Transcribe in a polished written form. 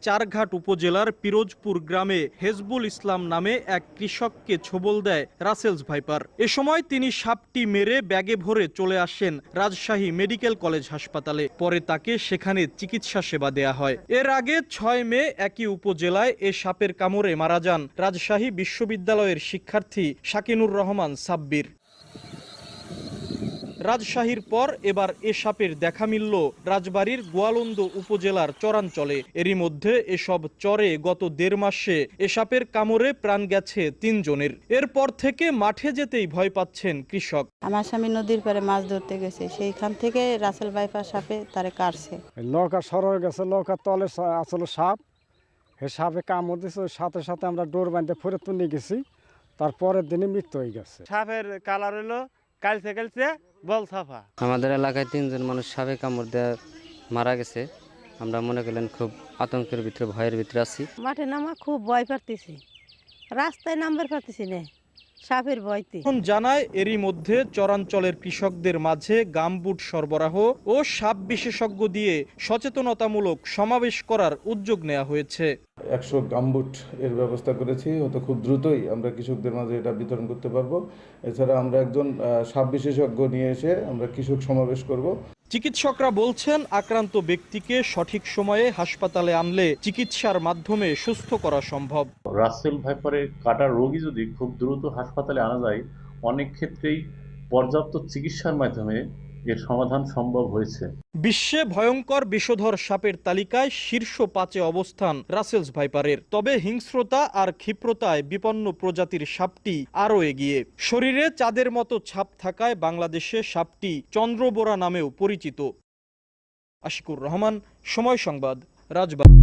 চারঘাট উপজেলার পিরোজপুর গ্রামে হেজবুল ইসলাম নামে এক কৃষককে ছোবল দেয় রাসেলস ভাইপার। এ সময় তিনি সাপটি মেরে ব্যাগে ভরে চলে আসেন রাজশাহী মেডিকেল কলেজ হাসপাতালে। পরে তাকে সেখানে চিকিৎসা সেবা দেয়া হয়। এর আগে ৬ মে একই উপজেলায় এ সাপের কামড়ে মারা যান রাজশাহী বিশ্ববিদ্যালয়ের শিক্ষার্থী শাকিনুর রহমান সাব্বির। রাজশাহীর পর এবার এ সাপের দেখা মিলল রাজবাড়ীর গোয়ালন্দ উপজেলার চরাঞ্চলে। এরই মধ্যে এসব চরে গত ১.৫ মাসে এ সাপের কামড়ে প্রাণ গেছে ৩ জনের। এরপর থেকে মাঠে যেতেই ভয় পাচ্ছেন কৃষক। আমার স্বামী নদীর পাড়ে মাছ ধরতে গেছে, সেইখান থেকে রাসেল ভাইপার সাপে তারে কাটছে। নৌকা সর হয়ে গেছে, নৌকার তলে আসলে সাপ, সে সাপে কামড় দিয়েছে। ওই সাথে সাথে আমরা ডোর বাঁধতে ফেরত তুলে গেছি, তারপরের দিনে মৃত্যু হয়ে গেছে। সাপের কালার হলো কালচে কালচে বল সাফা। আমাদের এলাকায় ৩ জন মানুষ সাপে কামড় দেওয়া মারা গেছে। আমরা মনে করলেন খুব আতঙ্কের ভিতরে, ভয়ের ভিতরে আছি। মাঠে নামা খুব ভয় পারতেছি, রাস্তায় নামবার পারতেছি না সাপের ভয়তে। এখন জানায় এরই মধ্যে চরাঞ্চলের কৃষকদের মাঝে গামবুট সরবরাহ ও সাপ বিশেষজ্ঞ দিয়ে সচেতনতামূলক সমাবেশ করার উদ্যোগ নেওয়া হয়েছে। ১০০ গামবুট এর ব্যবস্থা করেছি, হয়তো খুব দ্রুতই আমরা কৃষকদের মাঝে এটা বিতরণ করতে পারবো। এছাড়া আমরা একজন সাপ বিশেষজ্ঞ নিয়ে এসে আমরা কৃষক সমাবেশ করব। চিকিৎসকরা বলছেন, আক্রান্ত ব্যক্তিকে সঠিক সময়ে হাসপাতালে আনলে চিকিৎসার মাধ্যমে সুস্থ করা সম্ভব। রাসেল ভাইপারের কাটার রোগী যদি খুব দ্রুত হাসপাতালে আনা যায়, অনেক ক্ষেত্রেই পর্যাপ্ত চিকিৎসার মাধ্যমে এর সমাধান সম্ভব হয়েছে। বিশ্বে ভয়ঙ্কর বিষধর সাপের তালিকায় শীর্ষ 5-এ অবস্থান রাসেলস ভাইপারের। তবে হিংস্রতা আর ক্ষিপ্রতায় বিপন্ন প্রজাতির সাপটি আরও এগিয়ে। শরীরে চাঁদের মতো ছাপ থাকায় বাংলাদেশে সাপটি চন্দ্রবোরা নামেও পরিচিত। আশিকুর রহমান, সময় সংবাদ, রাজবাড়ী।